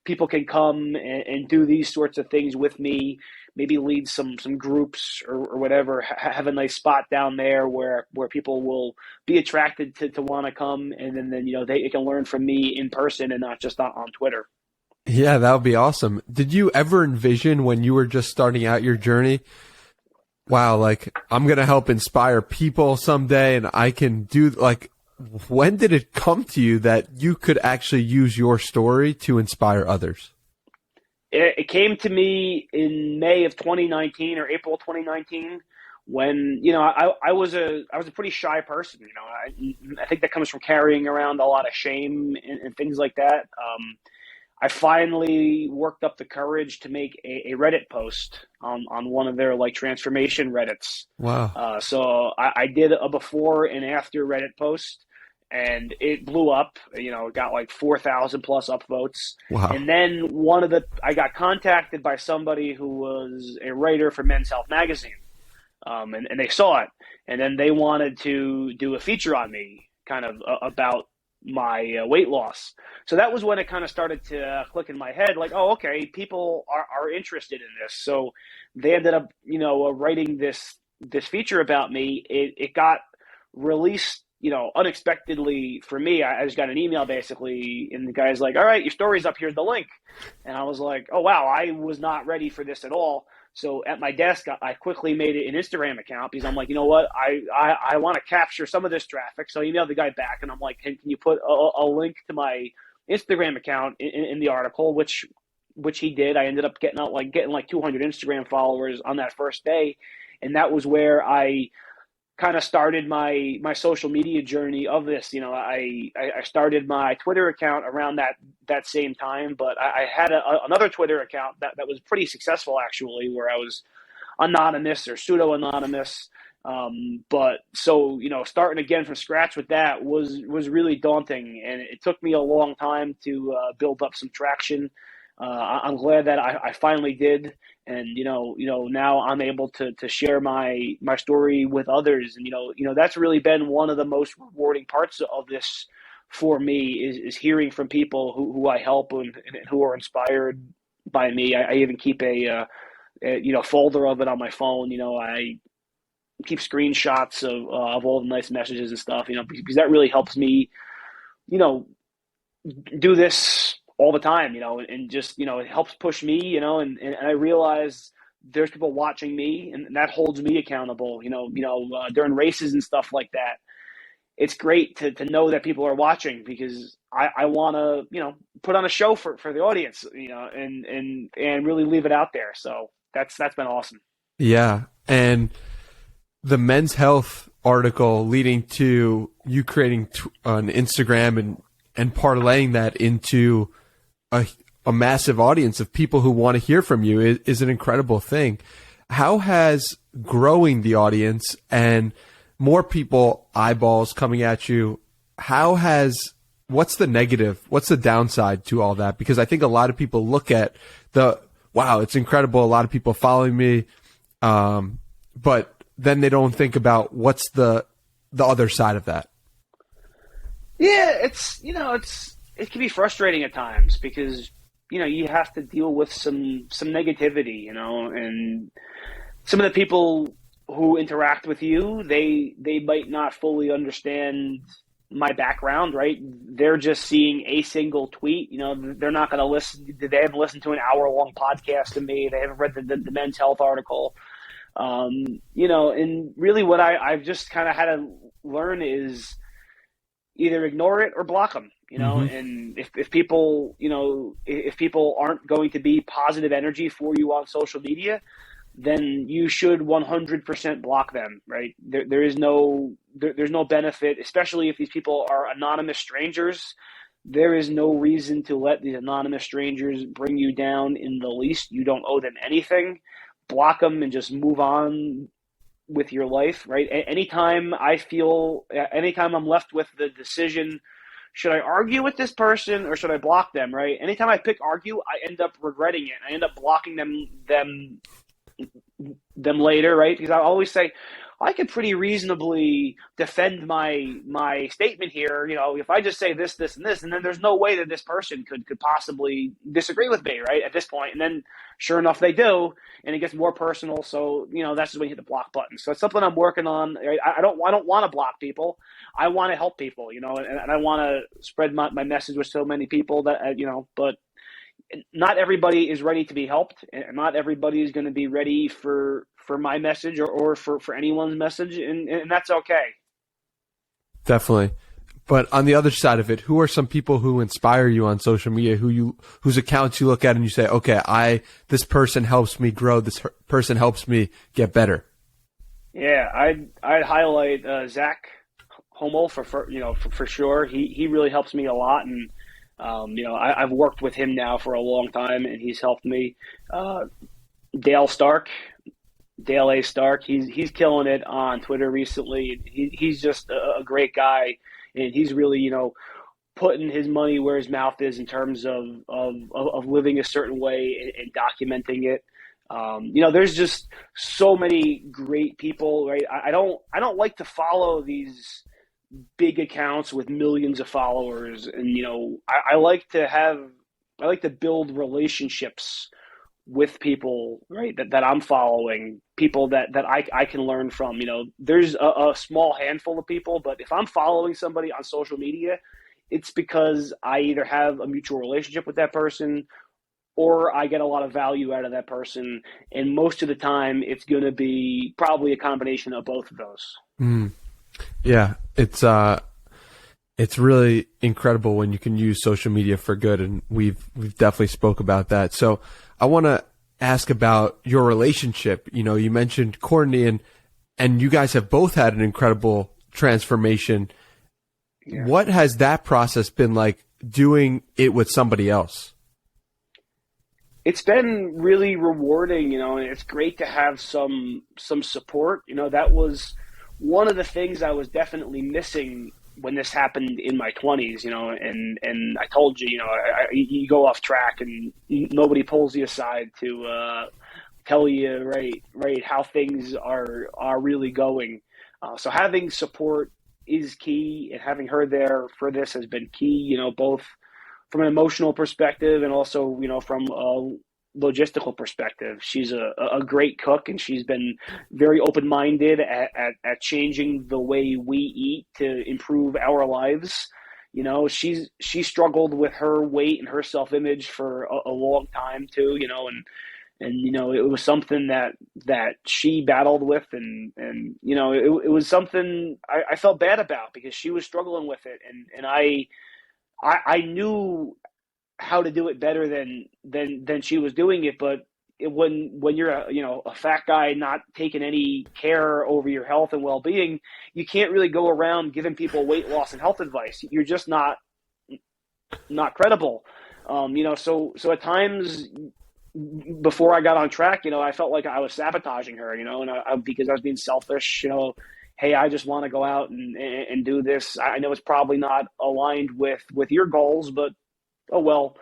people can come and do these sorts of things with me, maybe lead some groups or whatever, have a nice spot down there where people will be attracted to want to come, and then they can learn from me in person and not just on Twitter. Yeah, that would be awesome. Did you ever envision when you were just starting out your journey, wow, like I'm going to help inspire people someday and I can do, like, when did it come to you that you could actually use your story to inspire others? It came to me in May of 2019 or April 2019 when, you know, I was a pretty shy person. You know, I think that comes from carrying around a lot of shame and things like that. I finally worked up the courage to make a Reddit post on one of their like transformation Reddits. Wow. So I did a before and after Reddit post, and it blew up. You know, it got like 4,000 plus upvotes. Wow. And then I got contacted by somebody who was a writer for Men's Health magazine, and they saw it, and then they wanted to do a feature on me, kind of about my weight loss. So that was when it kind of started to click in my head, like, oh, okay, people are interested in this. So they ended up, you know, writing this feature about me. It got released, you know, unexpectedly for me. I just got an email basically, and the guy's like, all right, your story's up, here's the link. And I was like, oh, wow, I was not ready for this at all. So at my desk, I quickly made it an Instagram account because I'm like, you know what, I want to capture some of this traffic. So I emailed the guy back, and I'm like, can you put a link to my Instagram account in the article, which he did. I ended up getting like 200 Instagram followers on that first day, and that was where I kind of started my social media journey of this. You know, I started my Twitter account around that same time, but I had another Twitter account that was pretty successful actually, where I was anonymous or pseudo anonymous. But so, you know, starting again from scratch with that was really daunting, and it took me a long time to build up some traction. I'm glad that I finally did, and you know now I'm able to share my story with others, and you know that's really been one of the most rewarding parts of this for me is hearing from people who I help and who are inspired by me. I even keep a you know folder of it on my phone. You know, I keep screenshots of all the nice messages and stuff. You know, because that really helps me, you know, do this all the time, you know, and just, you know, it helps push me, you know, and I realize there's people watching me, and that holds me accountable, during races and stuff like that. It's great to know that people are watching, because I want to, you know, put on a show for the audience, you know, and really leave it out there. So that's been awesome. Yeah. And the Men's Health article leading to you creating an Instagram and parlaying that into a massive audience of people who want to hear from you is an incredible thing. How has growing the audience and more people eyeballs coming at you, what's the negative? What's the downside to all that? Because I think a lot of people look at wow, it's incredible. A lot of people following me. But then they don't think about what's the other side of that. Yeah, it can be frustrating at times, because, you know, you have to deal with some negativity, you know, and some of the people who interact with you, they might not fully understand my background, right? They're just seeing a single tweet, you know, they're not going to listen. They haven't listened to an hour-long podcast to me. They haven't read the Men's Health article. You know, and really what I've just kind of had to learn is either ignore it or block them, you know. Mm-hmm. And if people, you know, if people aren't going to be positive energy for you on social media, then you should 100% block them, right? There's no benefit, especially if these people are anonymous strangers. There is no reason to let these anonymous strangers bring you down in the least. You don't owe them anything. Block them and just move on with your life, right? Anytime I'm left with the decision, should I argue with this person or should I block them, right? Anytime I pick argue, I end up regretting it. I end up blocking them later, right? Because I always say, I can pretty reasonably defend my statement here. You know, if I just say this, and this, and then there's no way that this person could possibly disagree with me, right, at this point. And then sure enough, they do, and it gets more personal. So, you know, that's just when you hit the block button. So it's something I'm working on. I don't want to block people. I want to help people, you know, and I want to spread my message with so many people that, you know, but not everybody is ready to be helped, and not everybody is going to be ready for my message or for anyone's message, and that's okay. Definitely. But on the other side of it, who are some people who inspire you on social media, whose accounts you look at and you say, okay, this person helps me grow. This person helps me get better. Yeah, I'd highlight Zach Hommel for sure. He really helps me a lot, and I've worked with him now for a long time, and he's helped me. Dale A. Stark, he's killing it on Twitter recently. He's just a great guy, and he's really putting his money where his mouth is in terms of living a certain way and documenting it. There's just so many great people, right? I don't like to follow these big accounts with millions of followers, and I like to build relationships with people, right, that I'm following, people that I can learn from. There's a small handful of people, but if I'm following somebody on social media, it's because I either have a mutual relationship with that person or I get a lot of value out of that person. And most of the time, it's going to be probably a combination of both of those. Yeah, it's really incredible when you can use social media for good, and we've definitely spoke about that. So I want to ask about your relationship. You mentioned Courtney, and you guys have both had an incredible transformation. Yeah. What has that process been like, doing it with somebody else? It's been really rewarding, and it's great to have some support. That was one of the things I was definitely missing when this happened in my 20s, and I told you, you go off track and nobody pulls you aside to tell you right how things are really going. So having support is key, and having her there for this has been key, both from an emotional perspective and also, from a logistical perspective. She's a great cook, and she's been very open-minded at changing the way we eat to improve our lives. She struggled with her weight and her self-image for a long time too, and it was something that she battled with, and it was something I felt bad about because she was struggling with it, and I knew how to do it better than she was doing it. But when you're a fat guy not taking any care over your health and well-being, you can't really go around giving people weight loss and health advice. You're just not credible. So at times before I got on track, I felt like I was sabotaging her, and because I was being selfish, hey, I just want to go out and do this. I know it's probably not aligned with your goals, but oh well,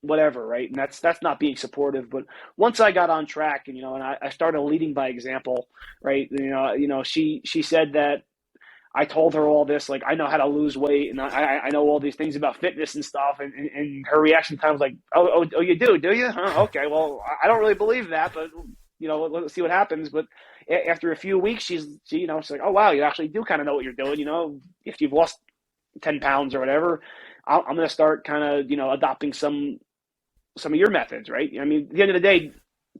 whatever, right? And that's not being supportive. But once I got on track, and I started leading by example, right? She said that I told her all this, like, I know how to lose weight, and I know all these things about fitness and stuff, and her reaction time was like, oh, you do you? Huh? Okay, well, I don't really believe that, but let's see what happens. But after a few weeks, she's like, oh wow, you actually do kind of know what you're doing. If you've lost 10 pounds or whatever, I'm going to start kind of, adopting some of your methods, right? I mean, at the end of the day,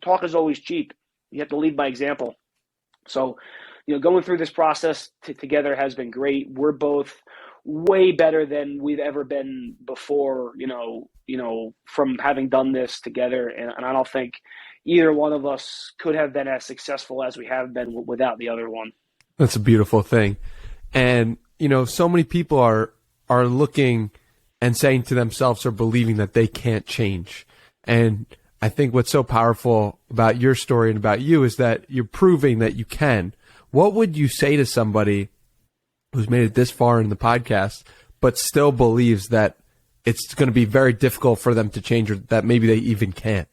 talk is always cheap. You have to lead by example. So, going through this process together has been great. We're both way better than we've ever been before, from having done this together. And I don't think either one of us could have been as successful as we have been without the other one. That's a beautiful thing. And, so many people are looking and saying to themselves or believing that they can't change. And I think what's so powerful about your story and about you is that you're proving that you can. What would you say to somebody who's made it this far in the podcast, but still believes that it's going to be very difficult for them to change, or that maybe they even can't?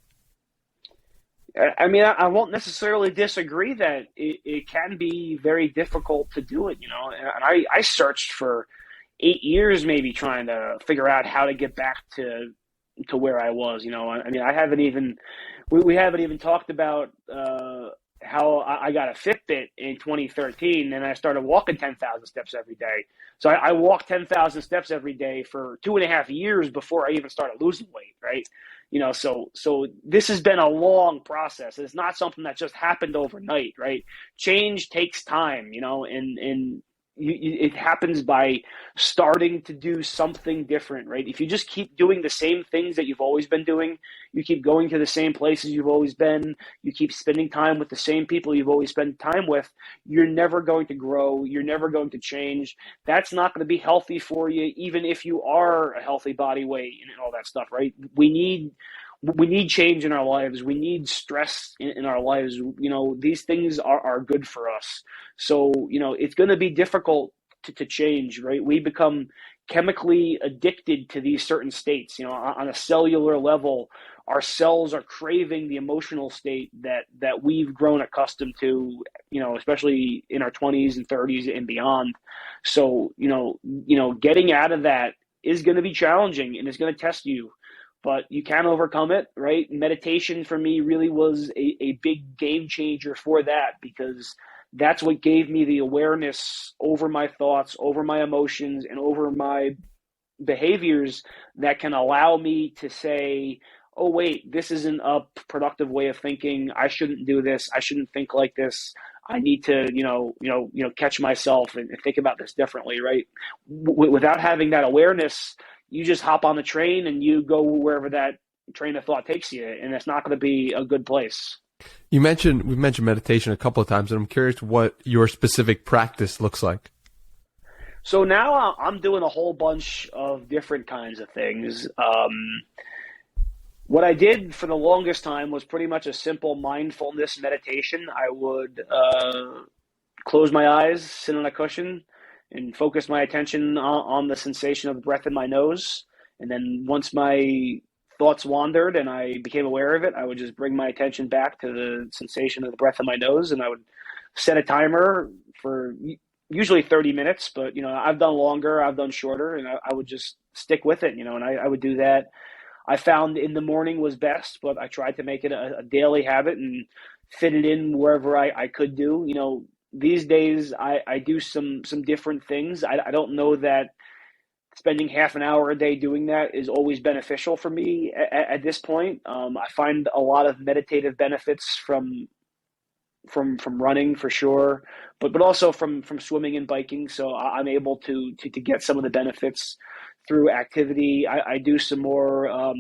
I mean, I won't necessarily disagree that it can be very difficult to do it, and I searched for 8 years maybe trying to figure out how to get back to where I was, I mean, we haven't even talked about how I got a Fitbit in 2013, and I started walking 10,000 steps every day. So I walked 10,000 steps every day for 2.5 years before I even started losing weight, right? So this has been a long process. It's not something that just happened overnight, right? Change takes time, and it happens by starting to do something different, right? If you just keep doing the same things that you've always been doing, you keep going to the same places you've always been, you keep spending time with the same people you've always spent time with, you're never going to grow, you're never going to change. That's not going to be healthy for you, even if you are a healthy body weight and all that stuff, right? We need change in our lives. We need stress in our lives. These things are good for us. So, it's going to be difficult to change, right? We become chemically addicted to these certain states. On a cellular level, our cells are craving the emotional state that we've grown accustomed to, especially in our 20s and 30s and beyond. So, getting out of that is going to be challenging, and it's going to test you. But you can overcome it, right? Meditation for me really was a big game changer for that, because that's what gave me the awareness over my thoughts, over my emotions, and over my behaviors that can allow me to say, oh, wait, this isn't a productive way of thinking. I shouldn't do this. I shouldn't think like this. I need to, catch myself and think about this differently, right? Without having that awareness, you just hop on the train and you go wherever that train of thought takes you, and it's not going to be a good place. We've mentioned meditation a couple of times, and I'm curious what your specific practice looks like. So now I'm doing a whole bunch of different kinds of things. What I did for the longest time was pretty much a simple mindfulness meditation. I would close my eyes, sit on a cushion, and focus my attention on the sensation of the breath in my nose. And then once my thoughts wandered and I became aware of it, I would just bring my attention back to the sensation of the breath in my nose, and I would set a timer for usually 30 minutes, but I've done longer, I've done shorter, and I would just stick with it, and I would do that. I found in the morning was best, but I tried to make it a daily habit and fit it in wherever I could do. These days I do some different things. I don't know that spending half an hour a day doing that is always beneficial for me at this point. I find a lot of meditative benefits from running for sure, but also from swimming and biking. So I'm able to get some of the benefits through activity. I do some more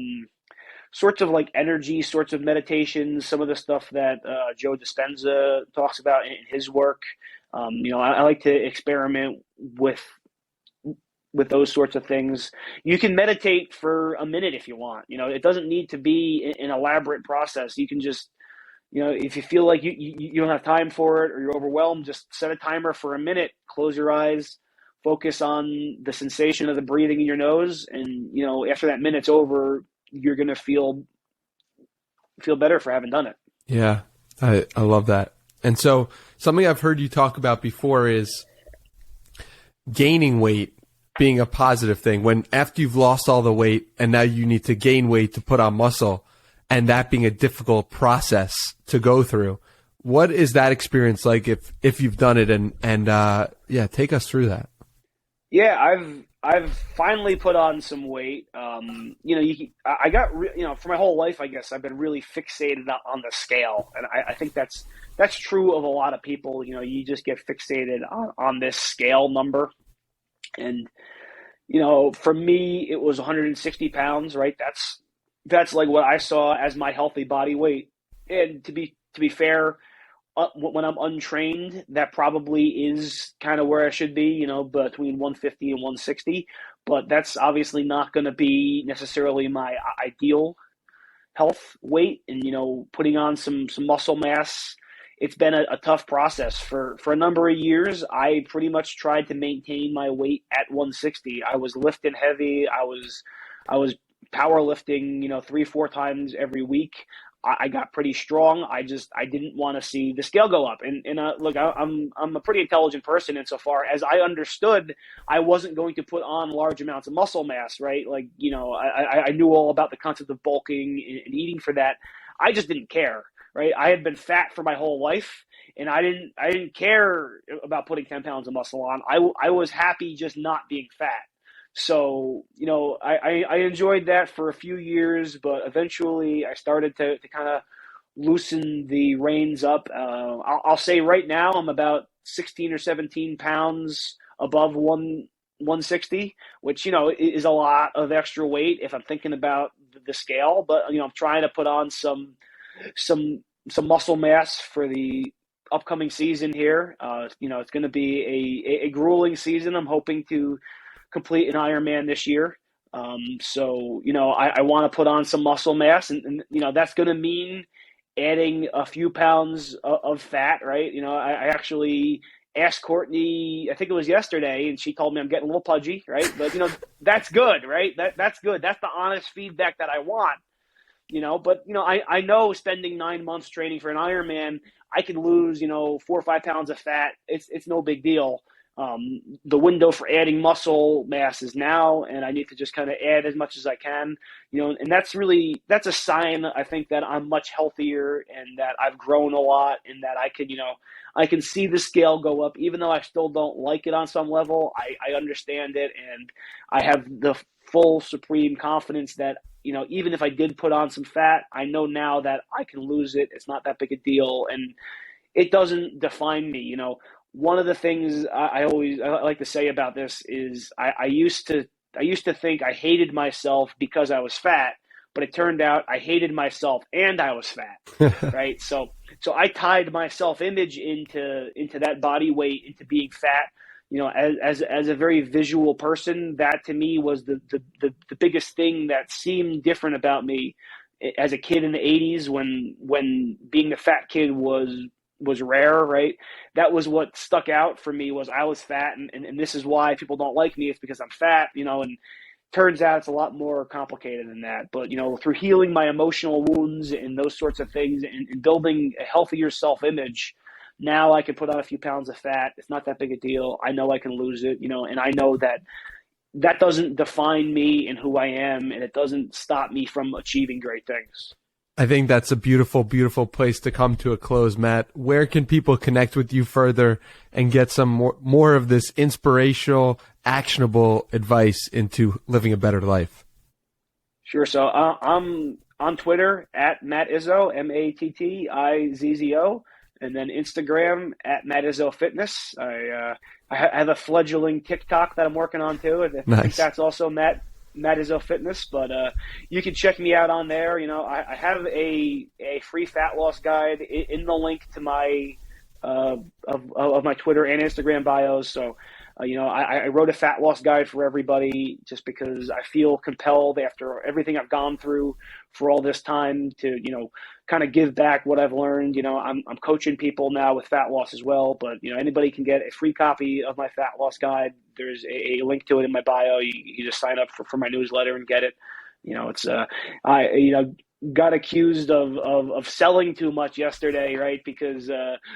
sorts of like energy sorts of meditations, some of the stuff that Joe Dispenza talks about in his work. I like to experiment with those sorts of things. You can meditate for a minute if you want. It doesn't need to be an elaborate process. You can just, if you feel like you don't have time for it or you're overwhelmed, just set a timer for a minute, close your eyes, focus on the sensation of the breathing in your nose. And, after that minute's over, you're going to feel better for having done it. Yeah, I love that. And so something I've heard you talk about before is gaining weight being a positive thing. When after you've lost all the weight and now you need to gain weight to put on muscle, and that being a difficult process to go through. What is that experience like if you've done it, and take us through that. Yeah, I've finally put on some weight. I got for my whole life, I guess I've been really fixated on the scale, and I think that's true of a lot of people. You just get fixated on this scale number, and for me it was 160 pounds. Right, that's like what I saw as my healthy body weight. And to be fair, when I'm untrained, that probably is kind of where I should be, between 150 and 160. But that's obviously not going to be necessarily my ideal health weight. And, putting on some muscle mass, it's been a tough process. For a number of years, I pretty much tried to maintain my weight at 160. I was lifting heavy. I was powerlifting, 3-4 times every week. I got pretty strong. I didn't want to see the scale go up. And look, I'm a pretty intelligent person insofar as I understood I wasn't going to put on large amounts of muscle mass, right? Like, I knew all about the concept of bulking and eating for that. I just didn't care, right? I had been fat for my whole life, and I didn't care about putting 10 pounds of muscle on. I was happy just not being fat. So, I enjoyed that for a few years, but eventually I started to kind of loosen the reins up. I'll say right now I'm about 16 or 17 pounds above 160, which, is a lot of extra weight if I'm thinking about the scale. But, I'm trying to put on some muscle mass for the upcoming season here. It's going to be a grueling season. I'm hoping to complete an Ironman this year. I want to put on some muscle mass, and that's going to mean adding a few pounds of fat, right? I actually asked Courtney, I think it was yesterday, and she told me I'm getting a little pudgy, right? But, that's good, right? That's good. That's the honest feedback that I want, But, I know spending 9 months training for an Ironman, I can lose, 4 or 5 pounds of fat. It's no big deal. The window for adding muscle mass is now, and I need to just kind of add as much as I can, and that's a sign, I think, that I'm much healthier and that I've grown a lot, and that I can see the scale go up, even though I still don't like it on some level. I understand it, and I have the full supreme confidence that, even if I did put on some fat, I know now that I can lose it. It's not that big a deal, and it doesn't define me. One of the things I like to say about this is I used to think I hated myself because I was fat, but it turned out I hated myself and I was fat, right? So I tied my self-image into that body weight, into being fat. As a very visual person, that to me was the biggest thing that seemed different about me as a kid in the 80s when being the fat kid was rare, right? That was what stuck out for me, was I was fat, and this is why people don't like me. It's because I'm fat, and turns out it's a lot more complicated than that. But, through healing my emotional wounds and those sorts of things, and building a healthier self-image, now I can put on a few pounds of fat. It's not that big a deal. I know I can lose it, and I know that doesn't define me and who I am, and it doesn't stop me from achieving great things. I think that's a beautiful, beautiful place to come to a close, Matt. Where can people connect with you further and get some more of this inspirational, actionable advice into living a better life? Sure. So I'm on Twitter at Matt Izzo, MATTIZZO, and then Instagram at Matt Izzo Fitness. I have a fledgling TikTok that I'm working on too. I think that's also Matt Izzo Fitness, but you can check me out on there. I have a free fat loss guide in the link to my of my Twitter and Instagram bios. So I wrote a fat loss guide for everybody, just because I feel compelled, after everything I've gone through for all this time, to kind of give back what I've learned. I'm coaching people now with fat loss as well, but anybody can get a free copy of my fat loss guide. There's a link to it in my bio. You just sign up for my newsletter and get it. It's I got accused of selling too much yesterday, right? Because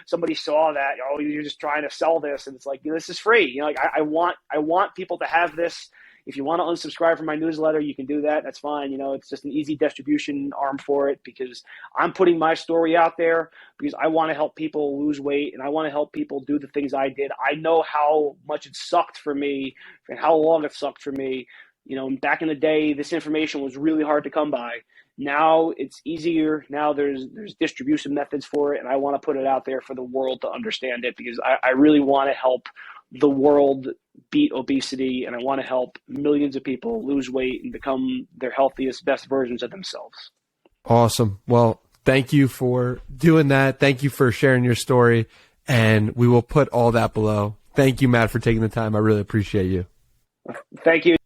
somebody saw that, you're just trying to sell this, and it's like, this is free. I want people to have this. If you want to unsubscribe from my newsletter, you can do that. That's fine. It's just an easy distribution arm for it, because I'm putting my story out there because I want to help people lose weight, and I want to help people do the things I did. I know how much it sucked for me and how long it sucked for me. Back in the day, this information was really hard to come by. Now it's easier. Now there's distribution methods for it, and I want to put it out there for the world to understand it, because I really want to help the world beat obesity, and I want to help millions of people lose weight and become their healthiest, best versions of themselves. Awesome. Well, thank you for doing that. Thank you for sharing your story, and we will put all that below. Thank you, Matt, for taking the time. I really appreciate you. Thank you.